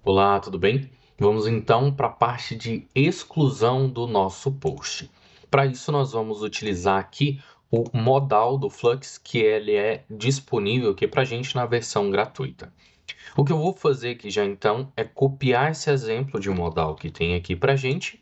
Olá, tudo bem? Vamos então para a parte de exclusão do nosso post. Para isso, nós vamos utilizar aqui o modal do Flux, que ele é disponível aqui para a gente na versão gratuita. O que eu vou fazer aqui já então é copiar esse exemplo de modal que tem aqui para a gente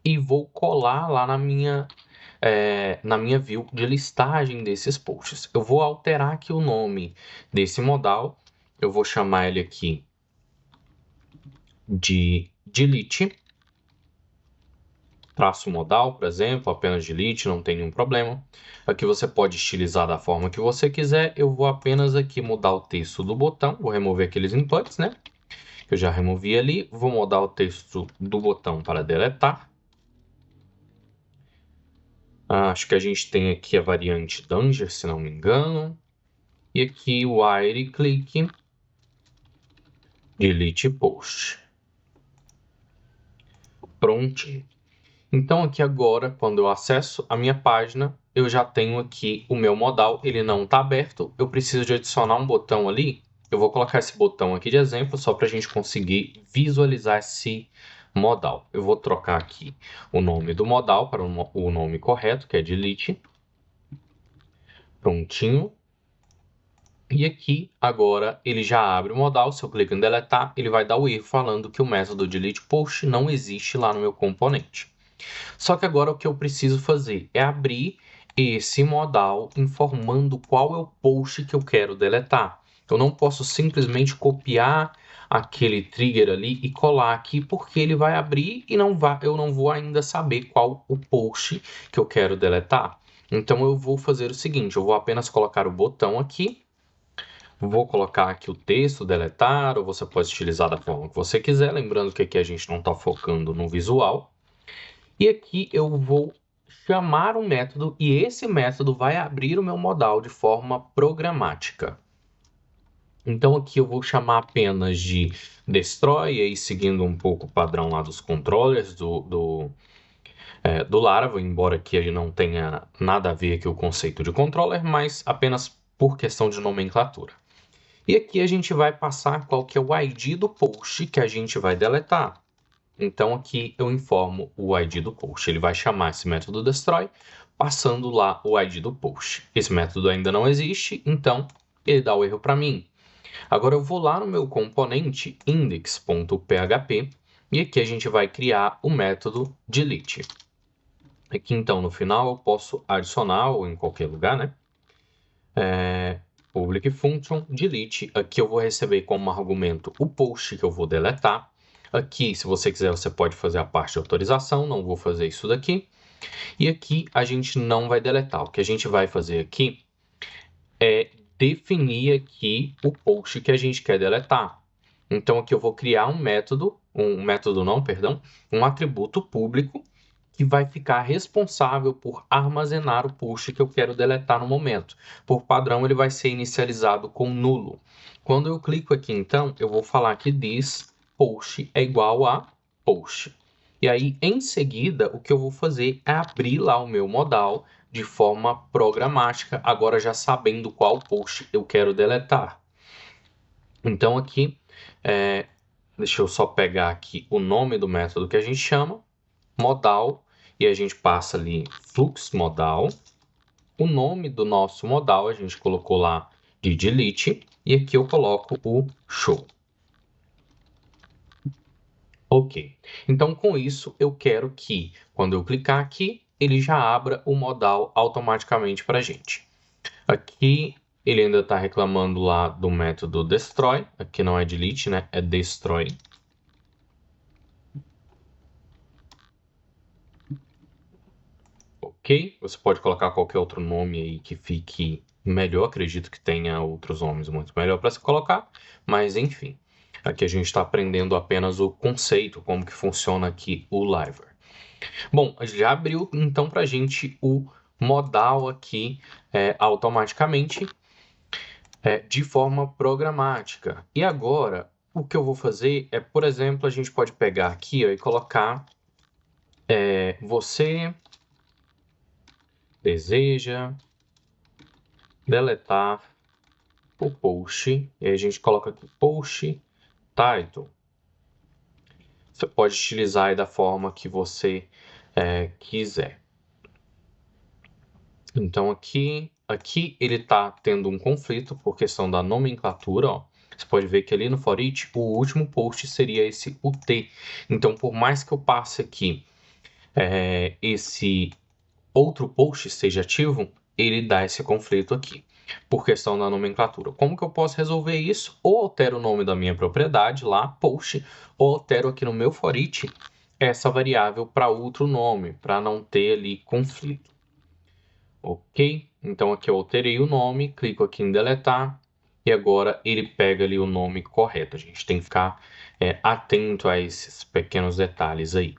e vou colar lá na minha view de listagem desses posts. Eu vou alterar aqui o nome desse modal, eu vou chamar ele aqui de delete, traço modal, por exemplo, apenas delete, não tem nenhum problema. Aqui você pode estilizar da forma que você quiser. Eu vou apenas aqui mudar o texto do botão, vou remover aqueles inputs, né? Que eu já removi ali. Vou mudar o texto do botão para deletar. Acho que a gente tem aqui a variante Danger, se não me engano. E aqui o while click, delete post. Prontinho. Então aqui agora, quando eu acesso a minha página, eu já tenho aqui o meu modal, ele não está aberto, eu preciso de adicionar um botão ali. Eu vou colocar esse botão aqui de exemplo, só para a gente conseguir visualizar esse modal. Eu vou trocar aqui o nome do modal para o nome correto, que é delete. Prontinho. E aqui, agora, ele já abre o modal. Se eu clico em deletar, ele vai dar o erro falando que o método delete post não existe lá no meu componente. Só que agora o que eu preciso fazer é abrir esse modal informando qual é o post que eu quero deletar. Eu não posso simplesmente copiar aquele trigger ali e colar aqui, porque ele vai abrir e eu não vou ainda saber qual o post que eu quero deletar. Então eu vou fazer o seguinte, eu vou apenas colocar o botão aqui, vou colocar aqui o texto, deletar, ou você pode utilizar da forma que você quiser, lembrando que aqui a gente não está focando no visual. E aqui eu vou chamar um método e esse método vai abrir o meu modal de forma programática. Então aqui eu vou chamar apenas de destroy, aí seguindo um pouco o padrão lá dos controllers do Laravel, embora aqui ele não tenha nada a ver com o conceito de controller, mas apenas por questão de nomenclatura. E aqui a gente vai passar qual que é o ID do post que a gente vai deletar. Então aqui eu informo o ID do post. Ele vai chamar esse método destroy, passando lá o ID do post. Esse método ainda não existe, então ele dá o erro para mim. Agora eu vou lá no meu componente index.php e aqui a gente vai criar o método delete. Aqui então no final eu posso adicionar ou em qualquer lugar, né? Public function delete. Aqui eu vou receber como argumento o post que eu vou deletar. Aqui, se você quiser, você pode fazer a parte de autorização, não vou fazer isso daqui. E aqui a gente não vai deletar. O que a gente vai fazer aqui é definir aqui o post que a gente quer deletar. Então aqui eu vou criar um atributo público que vai ficar responsável por armazenar o post que eu quero deletar no momento. Por padrão, ele vai ser inicializado com nulo. Quando eu clico aqui, então, eu vou falar que this post é igual a post. E aí, em seguida, o que eu vou fazer é abrir lá o meu modal de forma programática, agora já sabendo qual post eu quero deletar. Então, aqui, deixa eu só pegar aqui o nome do método que a gente chama, modal, e a gente passa ali flux modal. O nome do nosso modal a gente colocou lá de delete, e aqui eu coloco o show. Ok. Então, com isso, eu quero que, quando eu clicar aqui, ele já abra o modal automaticamente para a gente. Aqui, ele ainda está reclamando lá do método destroy. Aqui não é delete, né? É destroy. Ok? Você pode colocar qualquer outro nome aí que fique melhor. Acredito que tenha outros nomes muito melhor para se colocar. Mas, enfim. Aqui a gente está aprendendo apenas o conceito, como que funciona aqui o Liver. Bom, já abriu então para a gente o modal aqui automaticamente de forma programática. E agora, o que eu vou fazer é, por exemplo, a gente pode pegar aqui ó, e colocar você deseja deletar o post, e aí a gente coloca aqui post title. Você pode utilizar aí da forma que você quiser. Então aqui ele está tendo um conflito por questão da nomenclatura, ó. Você pode ver que ali no for each, o último post seria esse UT. Então, por mais que eu passe aqui esse outro post esteja ativo, ele dá esse conflito aqui, por questão da nomenclatura. Como que eu posso resolver isso? Ou altero o nome da minha propriedade lá, post, ou altero aqui no meu for each essa variável para outro nome, para não ter ali conflito. Ok? Então aqui eu alterei o nome, clico aqui em deletar, e agora ele pega ali o nome correto. A gente tem que ficar atento a esses pequenos detalhes aí.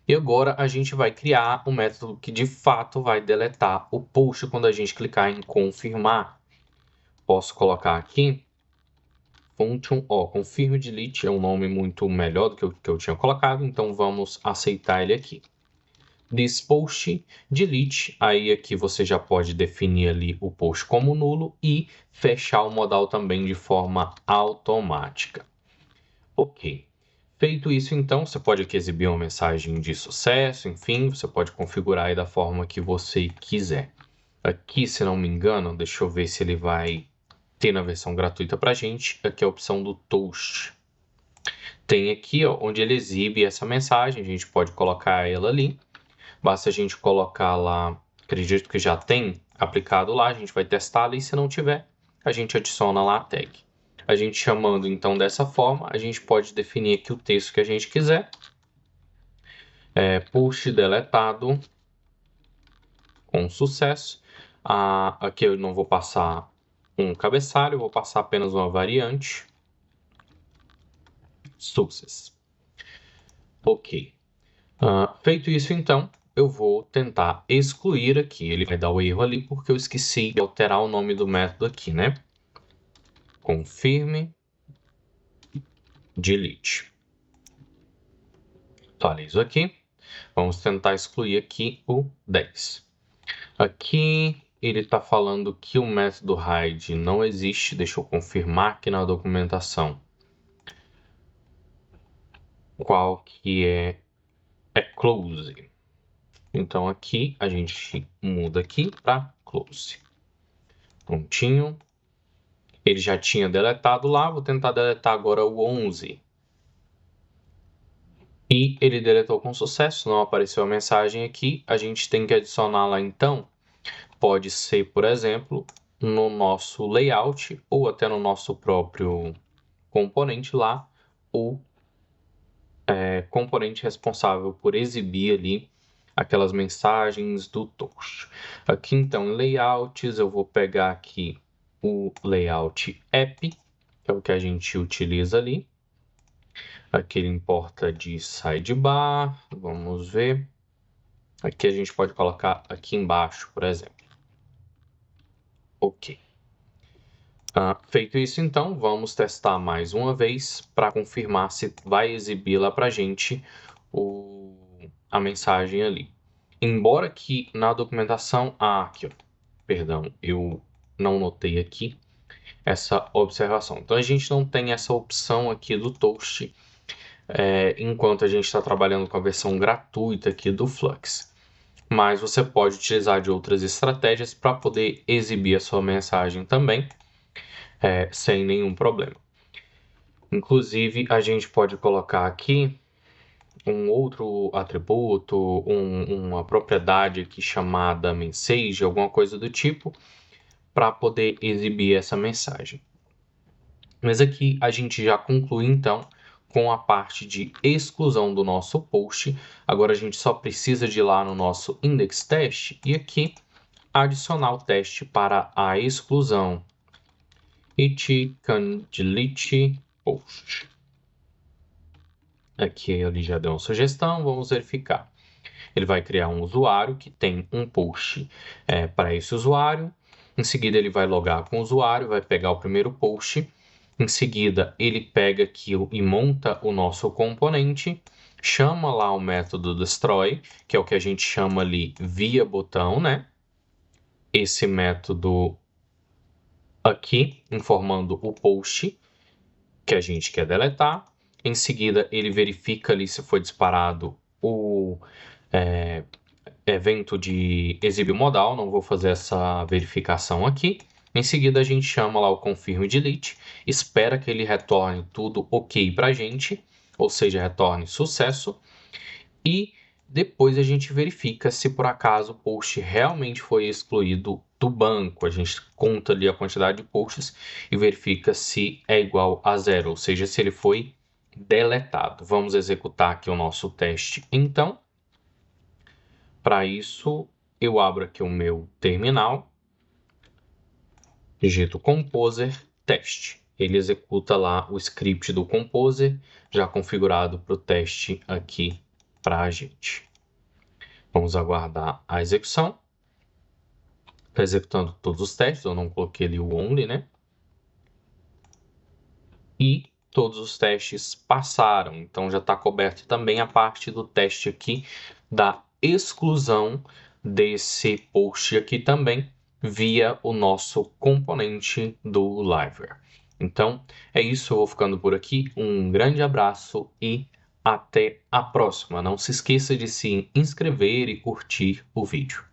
E agora a gente vai criar um método que de fato vai deletar o post quando a gente clicar em confirmar. Posso colocar aqui function, confirm delete é um nome muito melhor do que eu tinha colocado, então vamos aceitar ele aqui. This post delete, aí aqui você já pode definir ali o post como nulo e fechar o modal também de forma automática. Ok. Feito isso, então, você pode aqui exibir uma mensagem de sucesso, enfim, você pode configurar aí da forma que você quiser. Aqui, se não me engano, deixa eu ver se ele vai ter na versão gratuita para gente, aqui é a opção do Toast. Tem aqui, ó, onde ele exibe essa mensagem, a gente pode colocar ela ali. Basta a gente colocar lá, acredito que já tem aplicado lá, a gente vai testar ali, se não tiver, a gente adiciona lá a tag. A gente chamando então dessa forma, a gente pode definir aqui o texto que a gente quiser. Post deletado com sucesso. Aqui eu não vou passar um cabeçalho, eu vou passar apenas uma variante. Success. Ok. Feito isso então, eu vou tentar excluir aqui. Ele vai dar o erro ali porque eu esqueci de alterar o nome do método aqui, né? Confirme delete. Atualizo aqui. Vamos tentar excluir aqui o 10. Aqui ele está falando que o método hide não existe. Deixa eu confirmar aqui na documentação qual que é close. Então aqui a gente muda aqui para close. Prontinho. Ele já tinha deletado lá, vou tentar deletar agora o 11. E ele deletou com sucesso, não apareceu a mensagem aqui. A gente tem que adicionar lá então, pode ser, por exemplo, no nosso layout ou até no nosso próprio componente lá, o componente responsável por exibir ali aquelas mensagens do Toast. Aqui então em layouts eu vou pegar aqui o layout app, que é o que a gente utiliza ali. Aqui ele importa de sidebar, vamos ver. Aqui a gente pode colocar aqui embaixo, por exemplo. Ok. Feito isso, então, vamos testar mais uma vez para confirmar se vai exibir lá para a gente a mensagem ali. Embora que na documentação... aqui, ó. Perdão, eu não notei aqui essa observação. Então, a gente não tem essa opção aqui do Toast enquanto a gente está trabalhando com a versão gratuita aqui do Flux. Mas você pode utilizar de outras estratégias para poder exibir a sua mensagem também, sem nenhum problema. Inclusive, a gente pode colocar aqui um outro atributo, uma propriedade aqui chamada message, alguma coisa do tipo, para poder exibir essa mensagem. Mas aqui a gente já conclui então com a parte de exclusão do nosso post. Agora a gente só precisa de ir lá no nosso index test e aqui adicionar o teste para a exclusão. It can delete post. Aqui ele já deu uma sugestão, vamos verificar. Ele vai criar um usuário que tem um post para esse usuário. Em seguida ele vai logar com o usuário, vai pegar o primeiro post. Em seguida ele pega aqui e monta o nosso componente. Chama lá o método destroy, que é o que a gente chama ali via botão, né? Esse método aqui, informando o post que a gente quer deletar. Em seguida, ele verifica ali se foi disparado o evento de exibir modal. Não vou fazer essa verificação aqui. Em seguida, a gente chama lá o confirm delete, espera que ele retorne tudo ok para a gente, ou seja, retorne sucesso, e depois a gente verifica se por acaso o post realmente foi excluído do banco. A gente conta ali a quantidade de posts e verifica se é igual a 0, ou seja, se ele foi deletado. Vamos executar aqui o nosso teste então. Para isso, eu abro aqui o meu terminal, digito Composer teste. Ele executa lá o script do Composer, já configurado para o teste aqui para a gente. Vamos aguardar a execução. Está executando todos os testes, eu não coloquei ali o only, né? E todos os testes passaram, então já está coberto também a parte do teste aqui da exclusão desse post aqui também via o nosso componente do Liveware. Então é isso, eu vou ficando por aqui. Um grande abraço e até a próxima. Não se esqueça de se inscrever e curtir o vídeo.